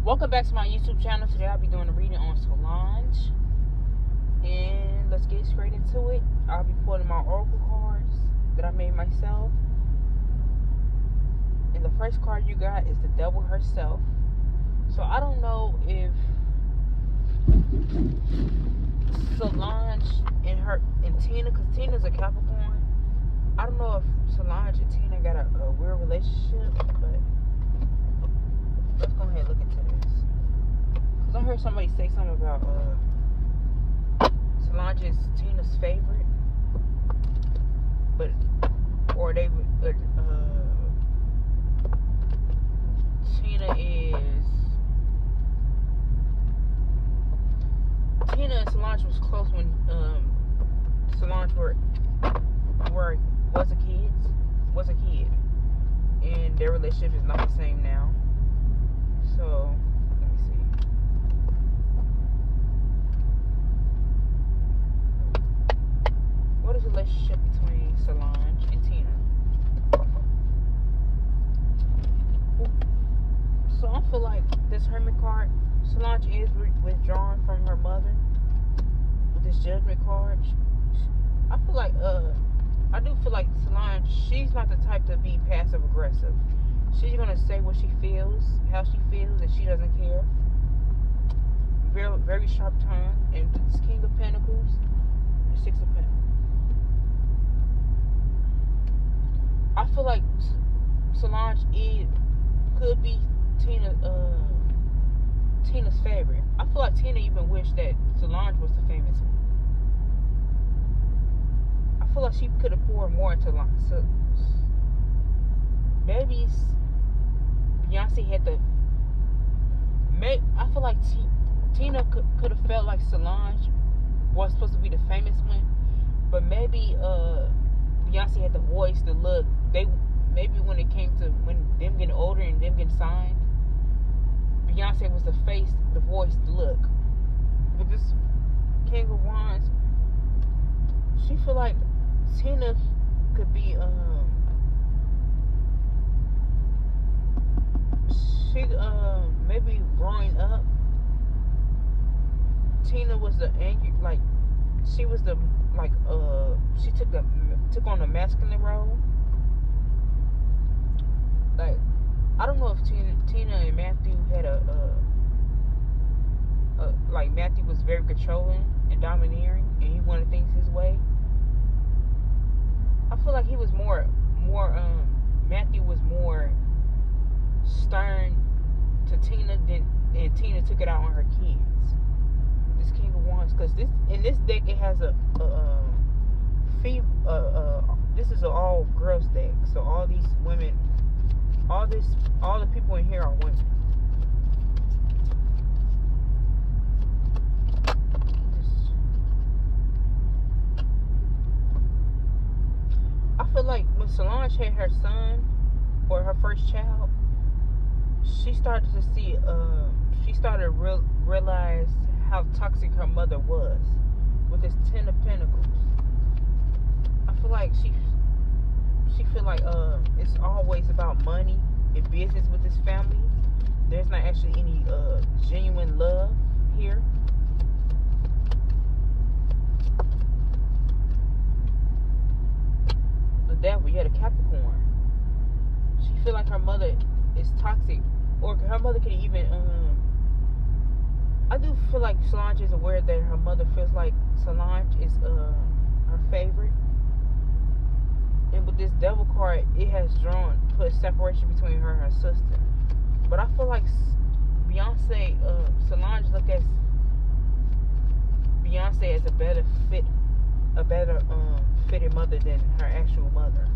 Welcome back to my YouTube channel. Today I'll be doing a reading on Solange. And let's get straight into it. I'll be pulling my oracle cards that I made myself. And the first card you got is the devil herself. So I don't know if Solange and Tina, because Tina's a Capricorn. I don't know if Solange and Tina got a weird relationship, but let's go ahead and look into this. Because I heard somebody say something about Solange is Tina's favorite. But, or they, Tina and Solange was close when Solange was a kid. And their relationship is not the same now. So, let me see. What is the relationship between Solange and Tina? So I feel like this Hermit card, Solange is withdrawn from her mother with this Judgment card. I feel like, I do feel like Solange, she's not the type to be passive aggressive. She's gonna say what she feels, how she feels, and she doesn't care. Very, very sharp tongue. And this King of Pentacles, and Six of Pentacles. I feel like Solange could be Tina's favorite. I feel like Tina even wished that Solange was the famous one. I feel like she could have poured more into Solange. So maybe Beyonce had to I feel like Tina could have felt like Solange was supposed to be the famous one, but maybe Beyonce had the voice, the look. Maybe when it came to when them getting older and them getting signed, Beyonce was the face, the voice, the look. With this King of Wands, she feel like Tina could be maybe growing up, Tina was the angry, like she was the she took on a masculine role. Like, I don't know if Tina and Matthew had like Matthew was very controlling and domineering, and he wanted things his way. I feel like he was more Matthew was more stern to Tina and Tina took it out on her kids. This King of Wands, because in this deck it has this is an all girls deck, so all these women, all the people in here are women. I feel like when Solange had her son, or her first child, she started to see, realize how toxic her mother was with this Ten of Pentacles. I feel like she feel like it's always about money and business with this family. There's not actually any genuine love here. The devil, yeah, the Capricorn. She feel like her mother is toxic, or her mother could even I do feel like Solange is aware that her mother feels like Solange is her favorite. And with this devil card, it has put a separation between her and her sister. But I feel like Beyonce, Solange look at Beyonce as a better fitted mother than her actual mother.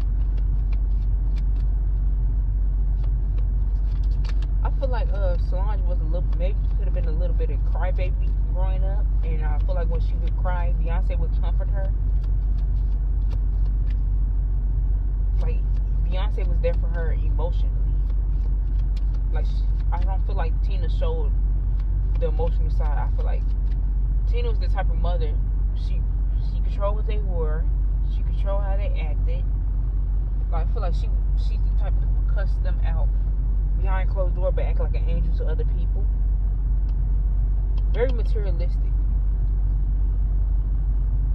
I feel like Solange was maybe could have been a little bit of crybaby growing up, and I feel like when she would cry, Beyonce would comfort her. Like, Beyonce was there for her emotionally. Like, I don't feel like Tina showed the emotional side. I feel like Tina was the type of mother, she controlled what they were, she controlled how they acted. Like, I feel like she's the type to cuss them out behind closed door, but act like an angel to other people. Very materialistic.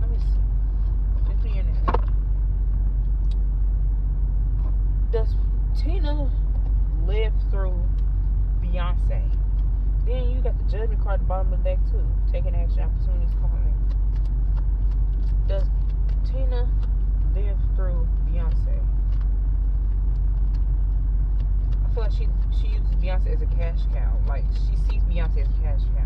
Let me see. 50 in there. Does Tina live through Beyonce? Then you got the judgment card at the bottom of the deck too. Taking action, opportunities calling. Does Tina live through Beyonce? I feel like she uses Beyonce as a cash cow. Like she sees Beyonce as a cash cow.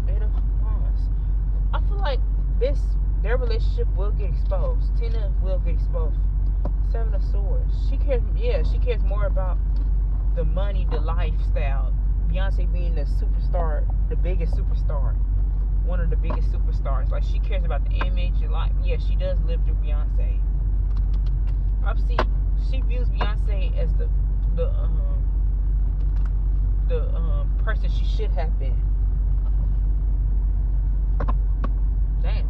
Eight of Wands. I feel like their relationship will get exposed. Tina will get exposed. Seven of Swords. She cares more about the money, the lifestyle. Beyonce being the superstar, the biggest superstar, one of the biggest superstars. Like she cares about the image and like, yeah, she does live through Beyonce. Obviously, she views Beyonce as the person she should have been. Damn.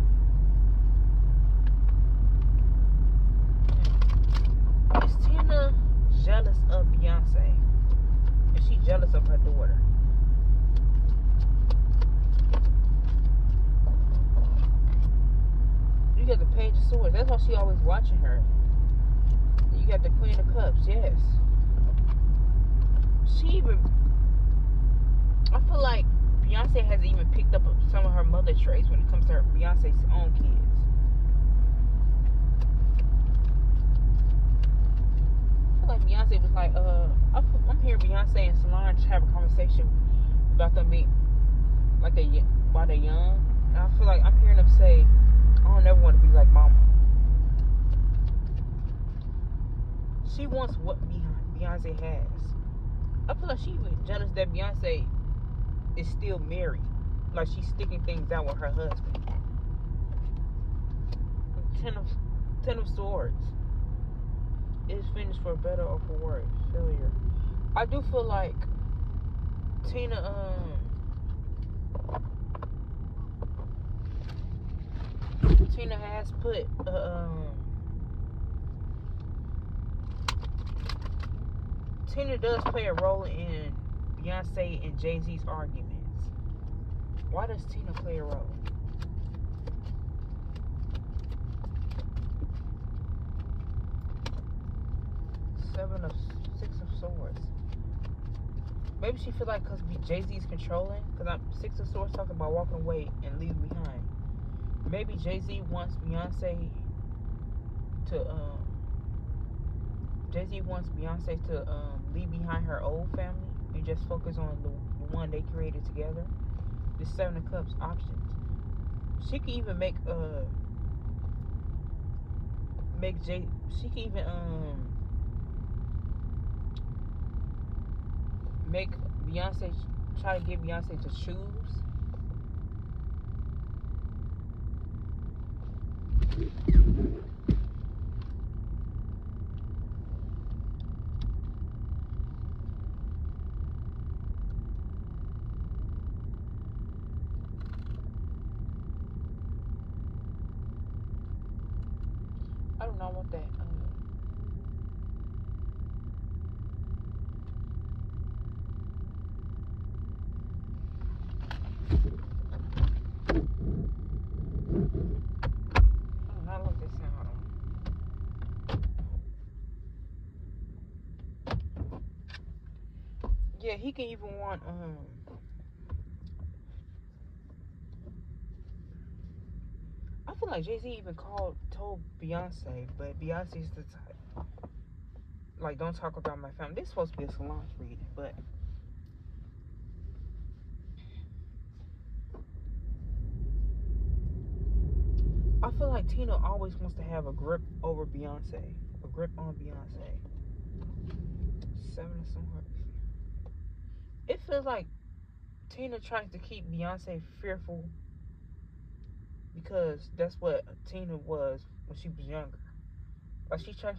Is Tina jealous of Beyonce? Is she jealous of her daughter? You got the Page of Swords. That's why she always watching her. You got the Queen of Cups. Yes. I feel like Beyonce has even picked up some of her mother traits when it comes to Beyonce's own kids. I feel like Beyonce was like, I'm hearing Beyonce and Solange have a conversation about them being like while they're young, and I feel like I'm hearing them say, I don't ever want to be like mama. She wants what Beyonce has. I feel like she was jealous that Beyonce is still married. Like she's sticking things out with her husband. Ten of Swords. Is finished for better or for worse. Failure. I do feel like Tina has put Tina does play a role in Beyonce and Jay-Z's arguments. Why does Tina play a role? Six of Swords. Maybe she feel like because Jay-Z's controlling. Because Six of Swords talking about walking away and leaving behind. Maybe Jay-Z wants Beyonce to leave behind her old family and just focus on the one they created together. The Seven of Cups options. She can even make make Beyonce, try to get Beyonce to choose. I do not want that. Yeah, he can even want I feel like Jay-Z even told Beyonce, but Beyonce's the type like, don't talk about my family. This is supposed to be a Solange reading, but I feel like Tina always wants to have a grip over Beyonce, a grip on Beyonce. Seven of Swords. It feels like Tina tries to keep Beyonce fearful because that's what Tina was when she was younger. Like she tries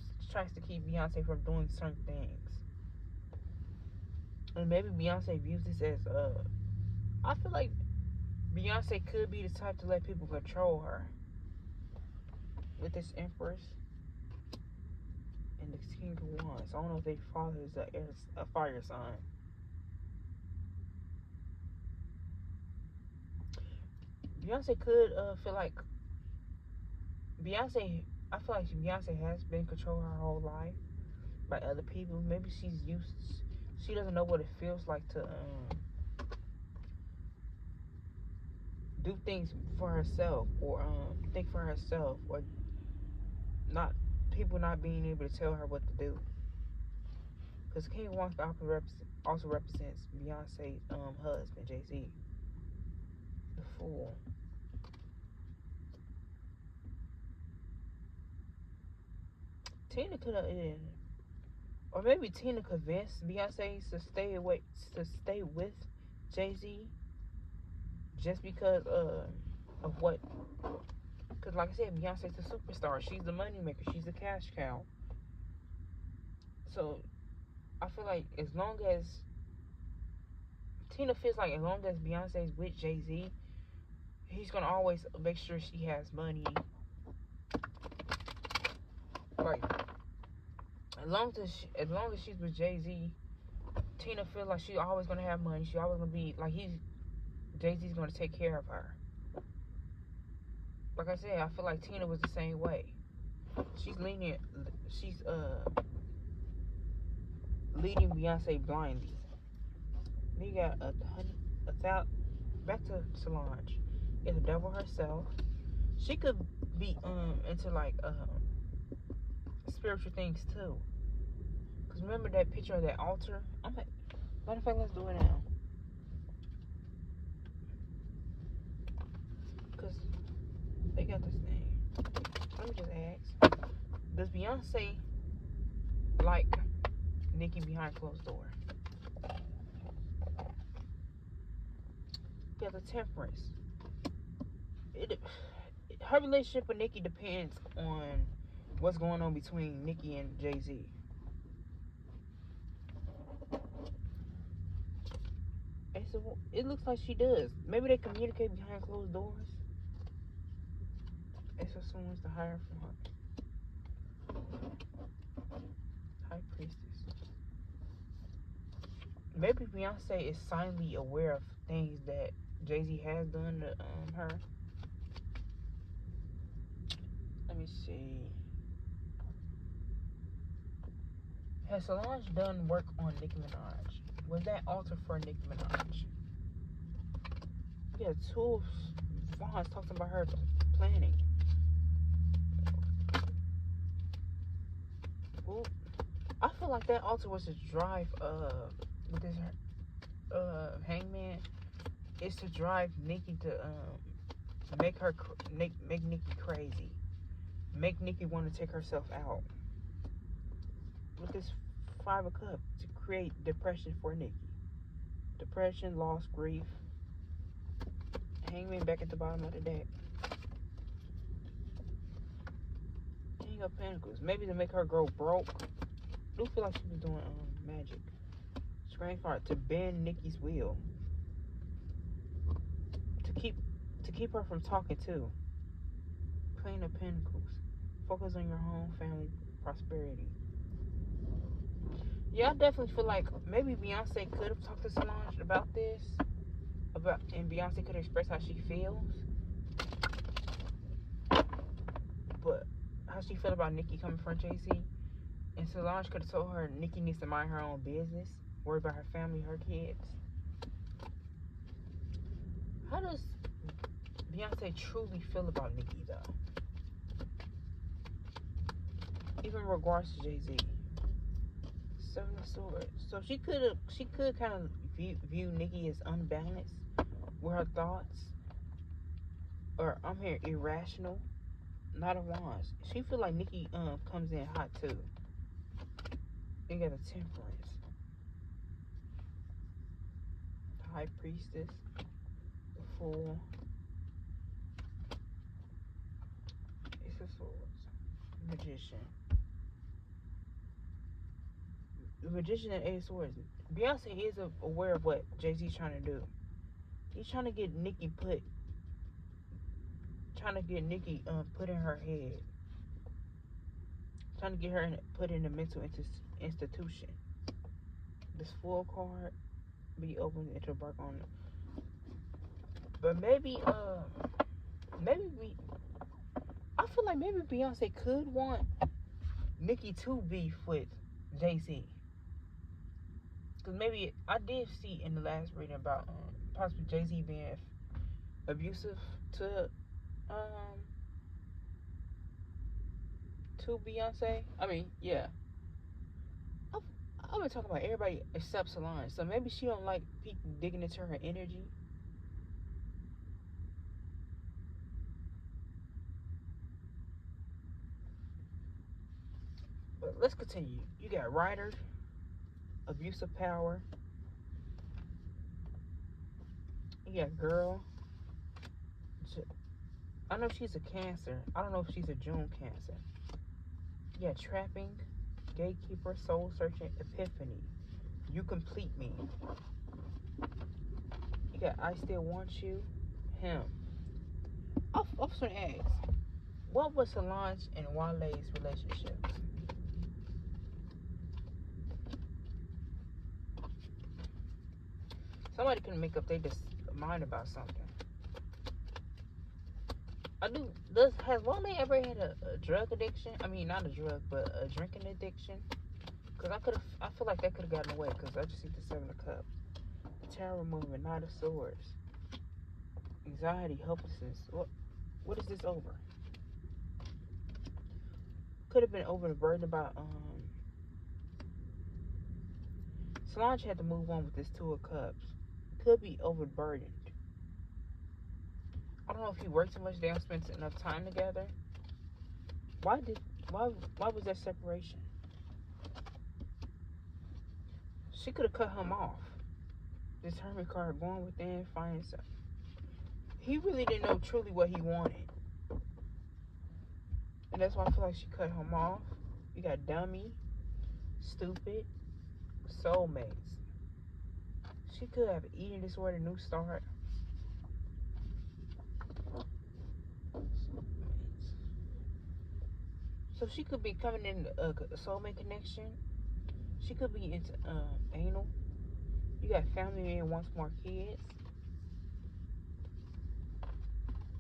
to keep Beyonce from doing certain things. And maybe Beyonce views this as I feel like Beyonce could be the type to let people control her. With this Empress and the King of Wands. I don't know if their father is a fire sign. Beyonce could feel like Beyonce. I feel like Beyonce has been controlled her whole life by other people. Maybe she's used. She doesn't know what it feels like to do things for herself, or think for herself, or not people not being able to tell her what to do. Because King of Wands also represents Beyonce's husband, Jay-Z, the Fool. Tina could have, or maybe Tina convinced Beyonce to stay with Jay-Z, just because of what. Because like I said, Beyonce's a superstar. She's the moneymaker. She's the cash cow. So I feel like as long as Tina feels like as long as Beyonce's with Jay-Z, he's gonna always make sure she has money. Like as long as she's with Jay-Z, Tina feels like she's always gonna have money. She always gonna be like Jay-Z's gonna take care of her. Like I said, I feel like Tina was the same way. She's leading Beyonce blindly. Then you got back to Solange. It's the devil herself. She could be into like spiritual things too. Cause remember that picture of that altar? I'm like, matter of fact, let's do it now. Cause they got this thing. Let me just ask: does Beyonce like Nicki behind closed door? Got the Temperance. Her relationship with Nicki depends on what's going on between Nicki and Jay-Z. And so it looks like she does. Maybe they communicate behind closed doors. And so someone wants to hire from her. High Priestess. Maybe Beyonce is silently aware of things that Jay-Z has done to her. Let me see. Has Solange done work on Nicki Minaj? Was that altar for Nicki Minaj? Yeah, two of Vons talking about her planning. Ooh. I feel like that altar was to drive with this hangman. Is to drive Nicki to make Nicki crazy, make Nicki want to take herself out. With this 5 of Cups to create depression for Nicki. Depression, loss, grief. Hangman back at the bottom of the deck. King of Pentacles. Maybe to make her go broke. I do feel like she was doing magic. Strange card to bend Nicki's will. To keep her from talking too. Queen of Pentacles. Focus on your home, family, prosperity. Yeah, I definitely feel like maybe Beyonce could have talked to Solange about this. And Beyonce could express how she feels. But how she felt about Nicki coming from Jay-Z. And Solange could have told her Nicki needs to mind her own business. Worry about her family, her kids. How does Beyonce truly feel about Nicki though? Even in regards to Jay-Z. 7 of Swords. So she could kind of view Nicki as unbalanced with her thoughts. Or I'm here irrational. Not a Wands. She feel like Nicki comes in hot too. You got a Temperance. The High Priestess. The Fool. Ace of Swords. Magician. The Magician and Ace of Swords. Beyonce is aware of what Jay-Z's trying to do. He's trying to get Nicki put in her head. Trying to get her put in a mental institution. This full card be open to embark on it. But maybe I feel like maybe Beyonce could want Nicki to beef with Jay-Z. Because maybe I did see in the last reading about possibly Jay-Z being abusive to Beyonce. I mean, yeah. I've been talking about everybody except Solange. So maybe she don't like people digging into her energy. But let's continue. You got Ryder, abuse of power. You got Girl. I know she's a Cancer. I don't know if she's a June Cancer. You got Trapping, Gatekeeper, Soul Searching, Epiphany. You complete me. You got I Still Want You, Him. I'm just gonna ask, what was Solange and Wale's relationships? Somebody can make up their mind about something. Has Wale ever had a drug addiction? I mean, not a drug, but a drinking addiction? Because I feel like that could have gotten away. Because I just see the Seven of Cups, the Tower Movement, Knight of Swords, anxiety, helplessness. What is this over? Could have been over the burden about Solange had to move on with this Two of Cups. Could be overburdened. I don't know if he worked too much. They don't spend enough time together. Why was that separation? She could have cut him off. This Hermit card, going within, finding something. He really didn't know truly what he wanted. And that's why I feel like she cut him off. You got dummy, stupid, soulmates. She could have eating disorder, new start. So she could be coming in a soulmate connection. She could be into anal. You got family man wants more kids.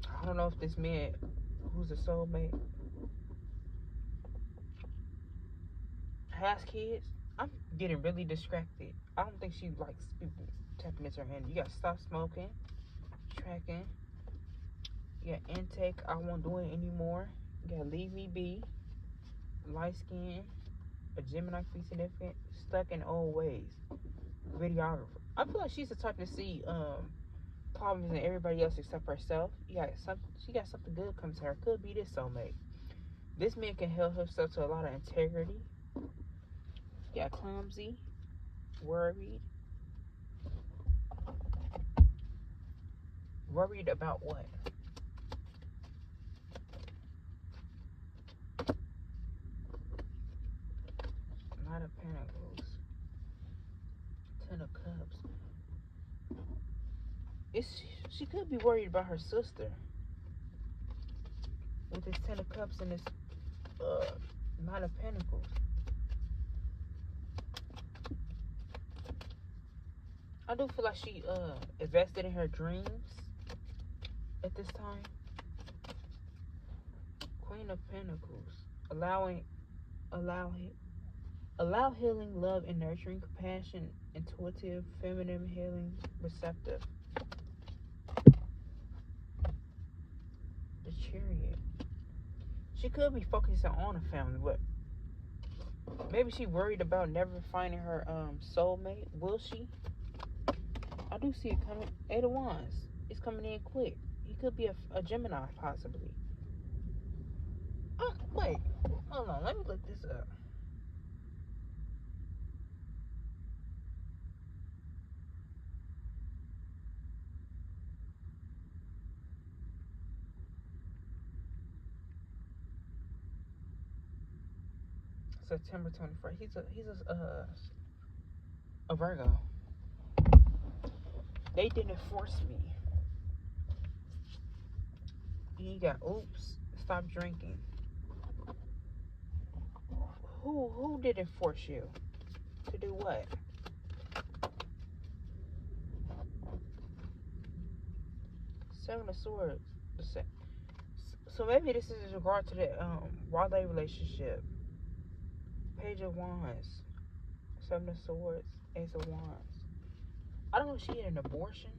I don't know if this man who's a soulmate has kids. I'm getting really distracted. I don't think she likes people tapping into her hand. You got stop smoking, tracking. You got intake. I won't do it anymore. You got leave me be. Light skin. A Gemini could be significant. Stuck in old ways. Videographer. I feel like she's the type to see problems in everybody else except herself. She got something good coming to her. Could be this soulmate. This man can help himself to a lot of integrity. You got clumsy, worried. Worried about what? Knight of Pentacles. Ten of Cups. She could be worried about her sister. With this Ten of Cups and this Knight of Pentacles. I do feel like she invested in her dreams at this time. Queen of Pentacles. Allow healing, love, and nurturing, compassion, intuitive, feminine, healing, receptive. The Chariot. She could be focusing on a family, but maybe she worried about never finding her soulmate. Will she? I do see it coming. Eight of Wands. It's coming in quick. He could be a Gemini, possibly. Oh, wait. Hold on. Let me look this up. September 21st. He's a Virgo. They didn't force me. You got oops. Stop drinking. Who didn't force you to do what? Seven of Swords. So maybe this is in regard to the Wale relationship. Page of Wands. Seven of Swords. Ace of Wands. I don't know if she had an abortion.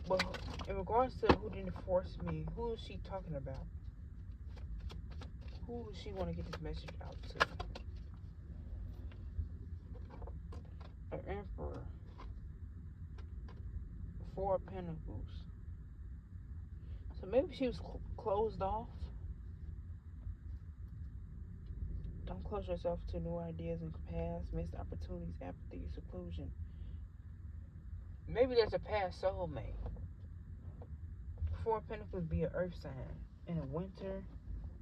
But in regards to who didn't force me, who is she talking about? Who does she want to get this message out to? An Emperor. Four of Pentacles. So maybe she was closed off. Don't close yourself to new ideas and past missed opportunities, apathy, seclusion. Maybe there's a past soulmate. Four of Pentacles be an earth sign. In the winter,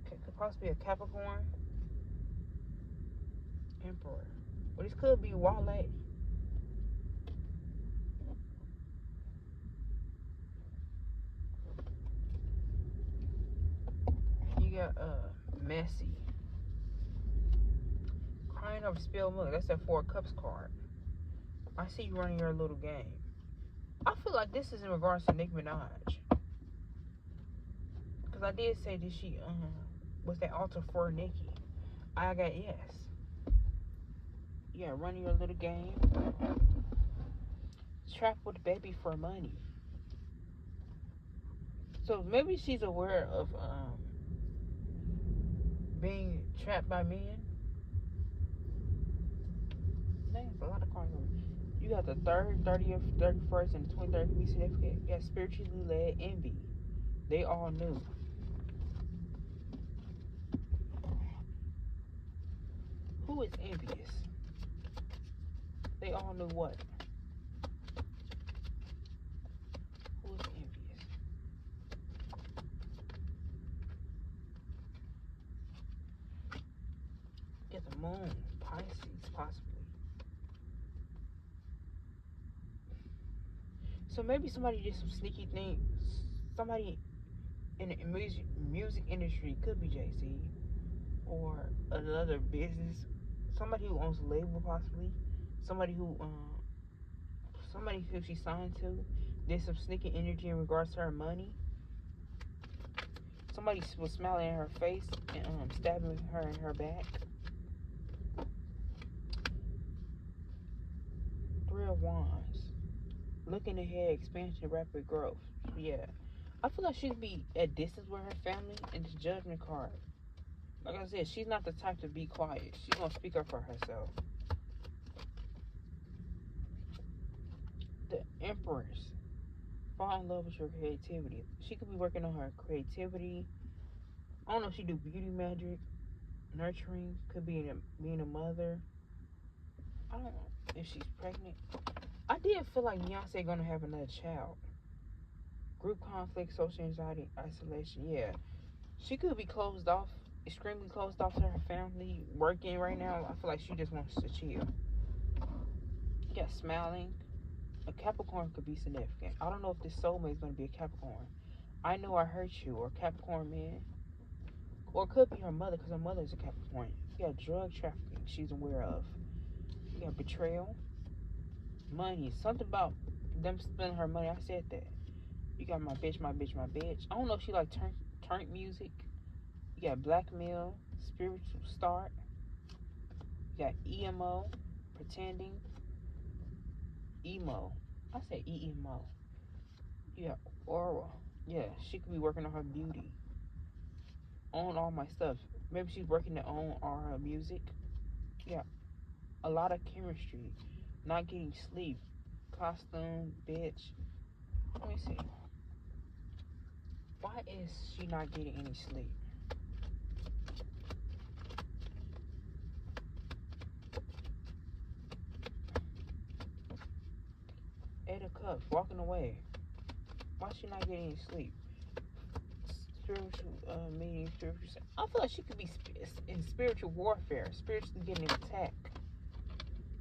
could possibly be a Capricorn. Emperor. Well, this could be Wale. You got messy. Crying over spilled milk. That's that Four of Cups card. I see you running your little game. I feel like this is in regards to Nicki Minaj. Because I did say that she was that altar for Nicki. I got yes. Yeah, running your little game. Trapped with baby for money. So maybe she's aware of being trapped by men. That's a lot of cards. You got the 3rd, 30th, 31st, and the 23rd can be significant. You got spiritually led envy. They all knew. Who is envious? They all knew what? Who is envious? Get the moon, Pisces, possibly. So maybe somebody did some sneaky things. Somebody in the music industry, could be Jay-Z, or another business. Somebody who owns a label, possibly. Somebody who she signed to did some sneaky energy in regards to her money. Somebody was smiling in her face and stabbing her in her back. 3 of Wands. Looking ahead, expansion, rapid growth. Yeah. I feel like she'd be at distance with her family. And this Judgment card. Like I said, she's not the type to be quiet. She's going to speak up for herself. The Empress. Fall in love with your creativity. She could be working on her creativity. I don't know if she do beauty magic. Nurturing. Could be being a mother. I don't know if she's pregnant. I did feel like Beyonce gonna have another child. Group conflict, social anxiety, isolation. Yeah, she could be closed off, extremely closed off to her family, working right now. I feel like she just wants to chill. You got smiling. A Capricorn could be significant. I don't know if this soulmate is gonna be a Capricorn. I know I hurt you, or Capricorn man, or it could be her mother, because her mother is a Capricorn. You got drug trafficking she's aware of. You got betrayal. Money. Something about them spending her money. I said that. You got my bitch, my bitch, my bitch. I don't know if she like turn music. You got blackmail, spiritual start. You got EMO, pretending. Emo. I said EMO. You got aura. Yeah, she could be working on her beauty. Own all my stuff. Maybe she's working to own all her music. Yeah. A lot of chemistry. Not getting sleep. Costume, bitch. Let me see. Why is she not getting any sleep? Eight of Cups, walking away. Why is she not getting any sleep? Spiritual meeting, spiritual. I feel like she could be in spiritual warfare, spiritually getting attacked.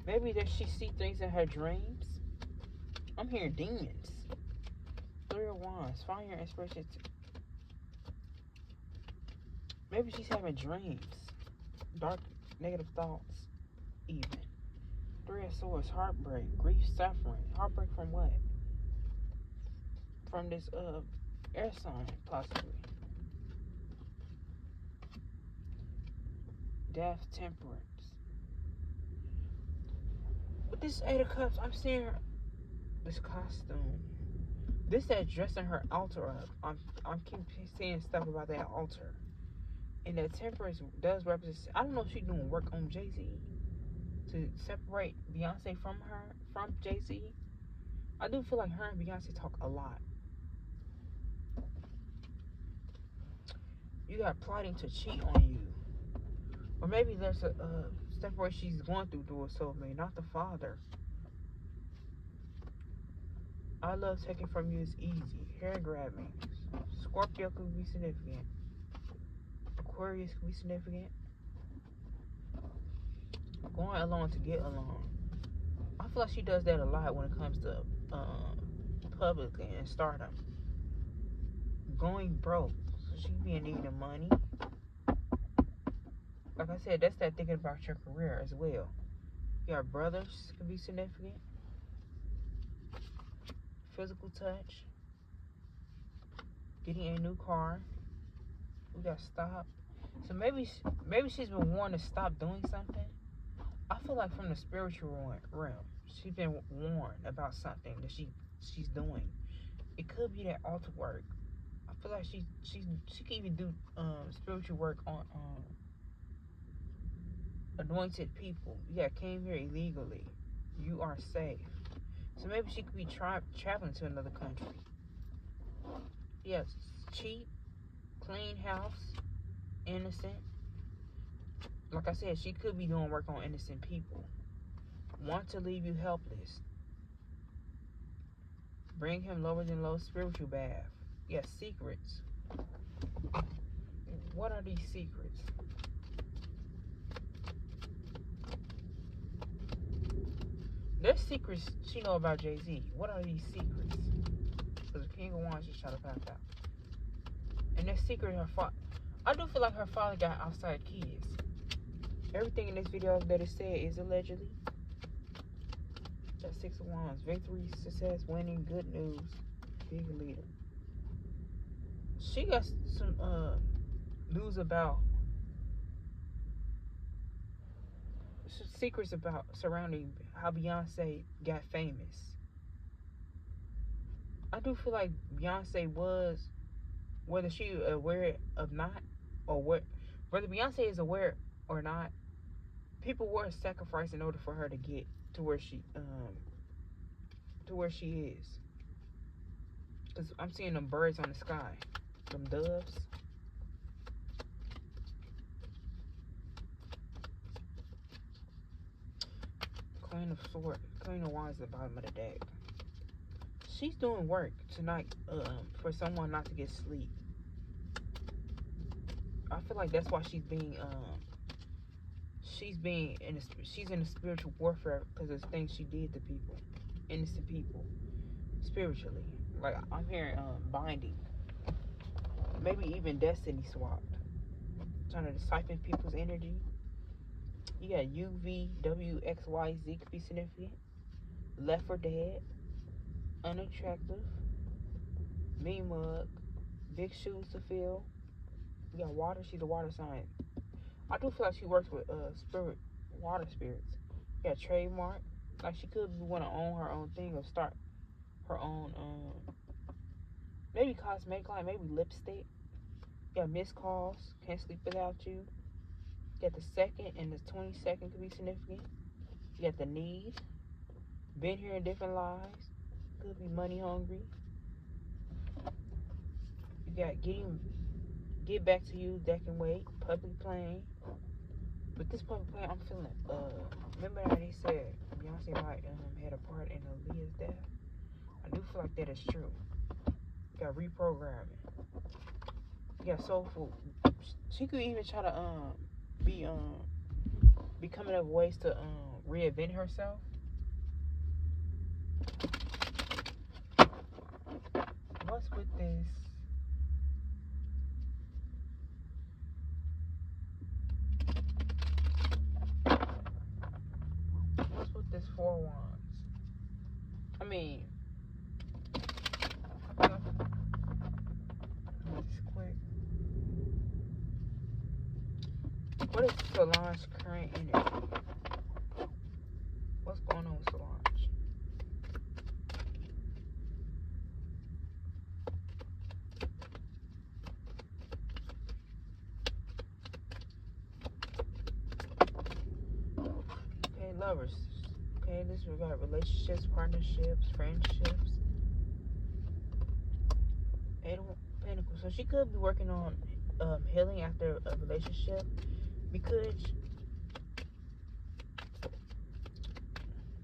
Maybe that she see things in her dreams. I'm hearing demons. 3 of Wands, find your inspiration. Maybe she's having dreams, dark, negative thoughts, even. Three of Swords, heartbreak, grief, suffering. Heartbreak from what? From this air sign, possibly. Death, temperance. With this Eight of Cups, I'm seeing this costume. This that dressing her altar up. I'm keep seeing stuff about that altar. And that temperance does represent. I don't know if she's doing work on Jay-Z to separate Beyonce from Jay-Z. I do feel like her and Beyonce talk a lot. You got plotting to cheat on you. Or maybe there's a step where she's going through a soulmate, not the father. I love taking from you is easy. Hair grabbing. Scorpio could be significant. Aquarius could be significant. Going along to get along. I feel like she does that a lot when it comes to public and stardom. Going broke. So she be in need of money. Like I said, that's that thinking about your career as well. Your brothers could be significant. Physical touch. Getting a new car. We got stopped. So maybe she's been warned to stop doing something. I feel like from the spiritual realm, she's been warned about something that she's doing. It could be that altar work. I feel like she can even do spiritual work on anointed people. Yeah, came here illegally. You are safe. So maybe she could be traveling to another country. Yes, cheap, clean house, innocent. Like I said, she could be doing work on innocent people. Want to leave you helpless. Bring him lower than low, spiritual bath. Yes, secrets. What are these secrets? There's secrets she know about Jay-Z. What are these secrets? Because the King of Wands just trying to pass out. And that secret, her father. I do feel like her father got outside kids. Everything in this video that it said is allegedly. That Six of Wands. Victory, success, winning, good news. Big leader. She got some news about secrets about surrounding how Beyonce got famous. I do feel like Beyonce was, whether she aware of not, or whether Beyonce is aware or not, people were sacrificed in order for her to get to where she is. Cause I'm seeing them birds on the sky, them doves. Queen of Swords, Queen of Wands at the bottom of the deck. She's doing work tonight for someone not to get sleep. I feel like that's why she's in a spiritual warfare because of the things she did to people, innocent people, spiritually. Like I'm hearing binding, maybe even destiny swapped, trying to siphon people's energy. You got UVWXYZ could be significant. Left for dead, unattractive, mean mug, big shoes to fill. You got water. She's a water sign. I do feel like she works with water spirits. You got trademark. Like she could want to own her own thing or start her own maybe cosmetic line, maybe lipstick. You got missed calls. Can't sleep without you. You got the 2nd and the 22nd could be significant. You got the need. Been here in different lives. Could be money hungry. You got get back to you that can wait. Public playing. But this public play, I'm feeling, remember how they said Beyonce might had a part in Aaliyah's death? I do feel like that is true. You got reprogramming. You got soulful. She could even try to be coming up with ways to reinvent herself. What's with this? What is Solange's current energy? What's going on with Solange? Okay, lovers. Okay, this we got relationships, partnerships, friendships. Eight of Pentacles. So she could be working on healing after a relationship, because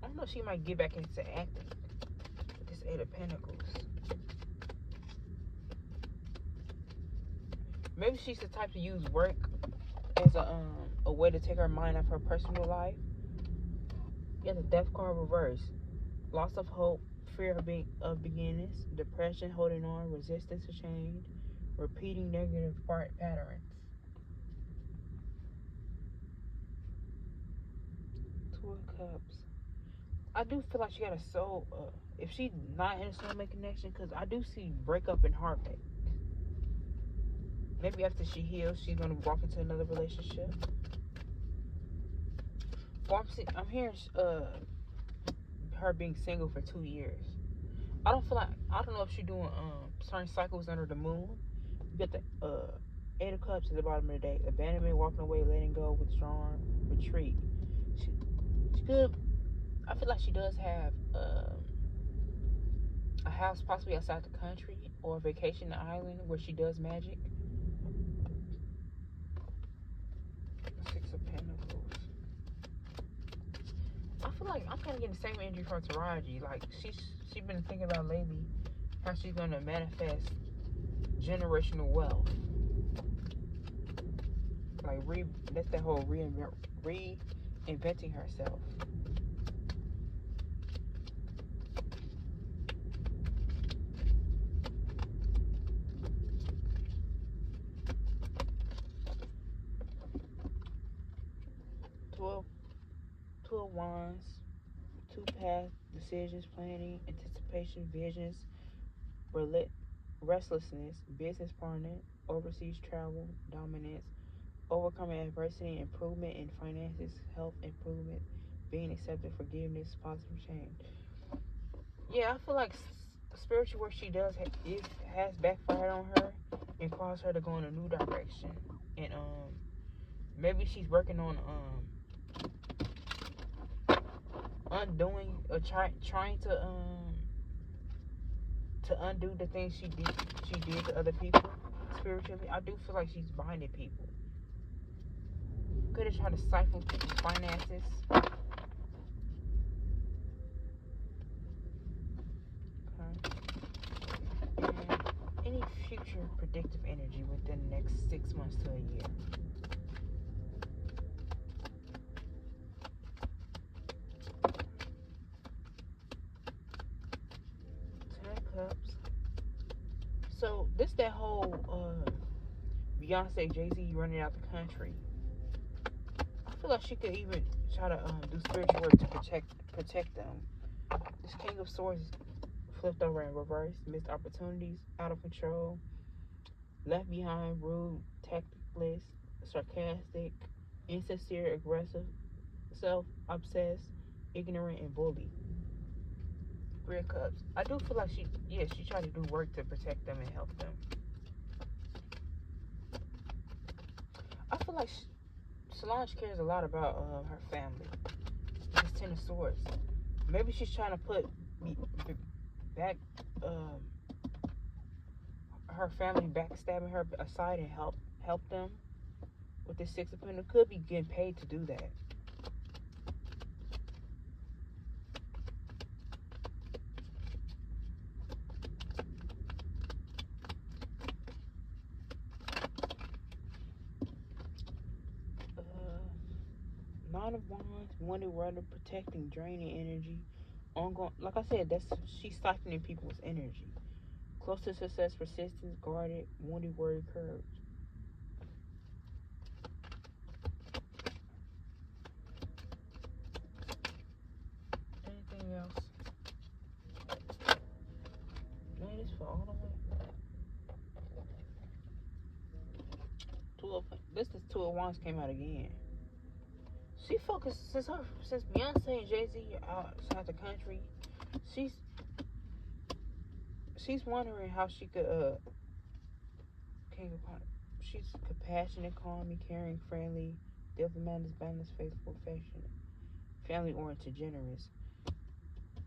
I don't know, she might get back into acting with this Eight of Pentacles. Maybe she's the type to use work as a way to take her mind off her personal life. Yeah, the Death card reverse. Loss of hope, fear of beginnings, depression, holding on, resistance to change, repeating negative patterns. Two of Cups. I do feel like she got a soul. If she's not in a soulmate connection, because I do see breakup and heartbreak. Maybe after she heals, she's gonna walk into another relationship. Or I'm hearing her being single for 2 years. I don't know if she's doing certain cycles under the moon. You get the Eight of Cups at the bottom of the deck. Abandonment, walking away, letting go, withdrawn, retreat. She could. I feel like she does have a house possibly outside the country, or a vacation to island where she does magic. Six of Pentacles. I feel like I'm kind of getting the same energy from Taraji. Like she's been thinking about lately how she's gonna manifest generational wealth. Like that's that whole reinventing herself. Two of Wands, two path, decisions, planning, anticipation, visions, restlessness, business partner, overseas travel, dominance, overcoming adversity, improvement in finances, health improvement, being accepted, forgiveness, positive change. Yeah, I feel like the spiritual work she does has backfired on her and caused her to go in a new direction. And maybe she's working on undoing or trying to undo the things she did to other people spiritually. I do feel like she's binding people. Could have tried to siphon people's finances. Okay. And any future predictive energy within the next 6 months to a year. Cups. So this that whole Beyonce, Jay-Z running out the country. I feel like she could even try to do spiritual work to protect them. This King of Swords flipped over in reverse. Missed opportunities, out of control, left behind, rude, tactless, sarcastic, insincere, aggressive, self-obsessed, ignorant, and bully. Three of Cups. I do feel like she tried to do work to protect them and help them. I feel like Solange cares a lot about her family. This Ten of Swords. Maybe she's trying to put back her family, backstabbing her aside and help them with this Six of Pentacles. Could be getting paid to do that. Nine of Wands, Wonder Rudder, protecting, draining energy, ongoing. Like I said, she's siphoning people's energy. Close to success, persistence, guarded, wounded, worried, courage. Anything else? Man, this for all the way. This is Two Two of Wands came out again. She focused since Beyonce and Jay-Z are outside the country. She's wondering how she could she's compassionate, calm, caring, friendly, diplomatic, balanced, faithful, affectionate, family oriented, generous.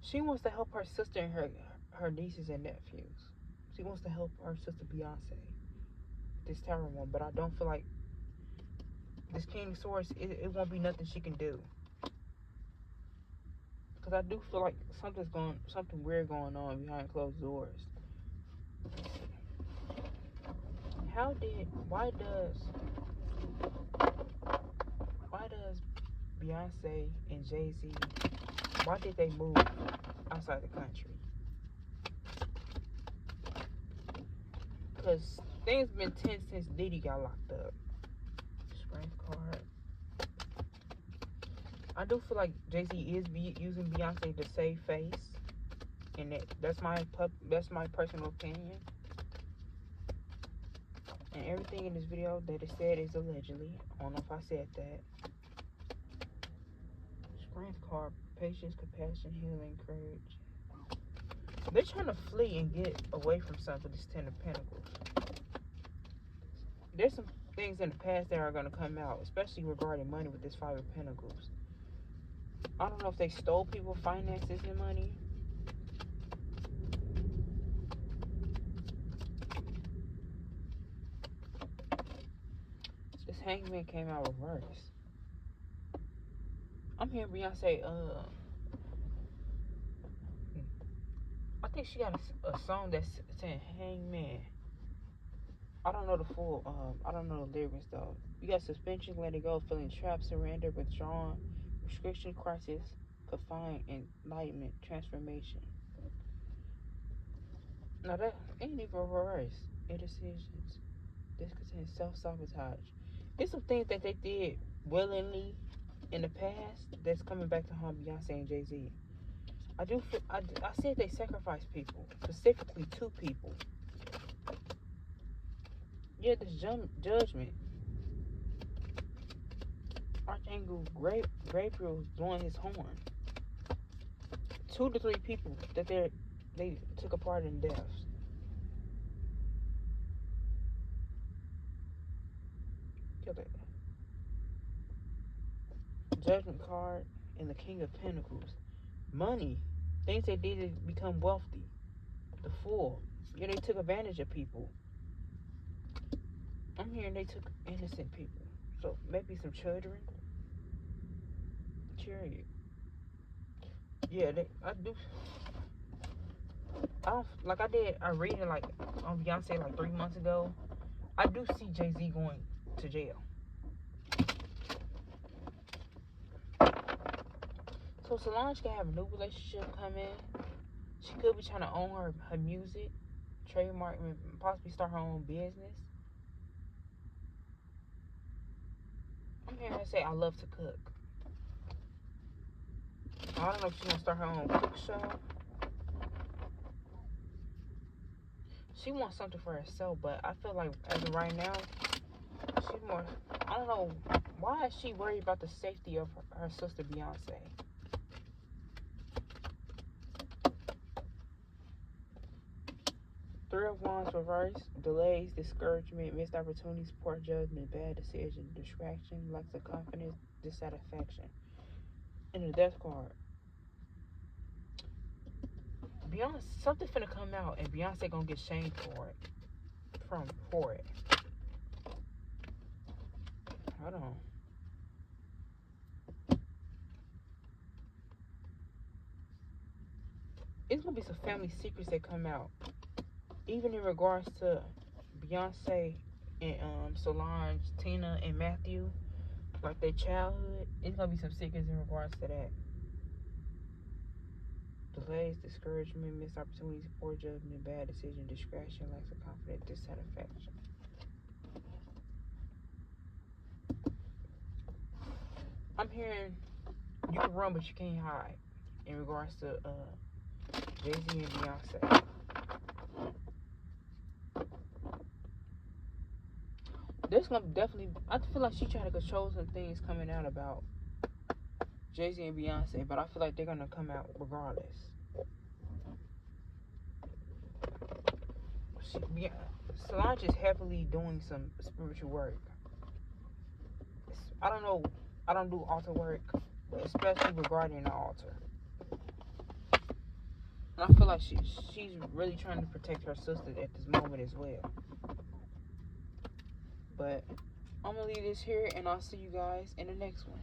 She wants to help her sister and her nieces and nephews. She wants to help her sister Beyonce. This Tower one, but I don't feel like this King of Swords, it won't be nothing she can do. Because I do feel like something weird going on behind closed doors. Why does Beyonce and Jay-Z, why did they move outside the country? Because things been tense since Diddy got locked up. Strength card. I do feel like Jay-Z is using Beyonce to save face, and that's my personal opinion. And everything in this video that is said is allegedly. I don't know if I said that. Strength card, patience, compassion, healing, courage. They're trying to flee and get away from something. This Ten of Pentacles. There's some things in the past that are going to come out, especially regarding money with this Five of Pentacles. I don't know if they stole people's finances and money. This Hangman came out reverse. I'm hearing Beyonce, I think she got a song that's saying Hangman. I don't know the full, I don't know the lyrics though. You got suspension, let it go, feeling trapped, surrender, withdrawn, restriction, crisis, confined, enlightenment, transformation. Now that ain't even reverse. Indecisions, discontent, self-sabotage. It's some things that they did willingly in the past that's coming back to haunt Beyonce and Jay-Z. I said they sacrificed people, specifically 2 people. Yeah, this judgment. Archangel Gabriel blowing his horn. 2 to 3 people that they took a part in deaths. Kill it. Judgment card and the King of Pentacles. Money. Things they did to become wealthy. The Fool. Yeah, they took advantage of people. I'm hearing they took innocent people. So maybe some children. Chariot. Yeah, I read it like on Beyonce like 3 months ago. I do see Jay-Z going to jail. So Solange can have a new relationship come in. She could be trying to own her music, trademark, and possibly start her own business. I'm hearing her say, I love to cook. I don't know if she's going to start her own cook show. She wants something for herself, but I feel like as of right now, she's more, I don't know, why is she worried about the safety of her sister Beyonce? Three of Wands reverse, delays, discouragement, missed opportunities, poor judgment, bad decision, distraction, lack of confidence, dissatisfaction. And the Death card. Beyonce, something finna come out and Beyonce gonna get shamed for it. Hold on. It's gonna be some family secrets that come out. Even in regards to Beyonce and Solange, Tina and Matthew, like their childhood, it's gonna be some secrets in regards to that. Delays, discouragement, missed opportunities, poor judgment, bad decision, distraction, lack of confidence, dissatisfaction. I'm hearing you can run, but you can't hide in regards to Jay-Z and Beyonce. it's gonna definitely. I feel like she trying to control some things coming out about Jay-Z and Beyonce, but I feel like they're gonna come out regardless. Solange is heavily doing some spiritual work. I don't know. I don't do altar work, especially regarding the altar. And I feel like she's really trying to protect her sister at this moment as well. But I'm gonna leave this here, and I'll see you guys in the next one.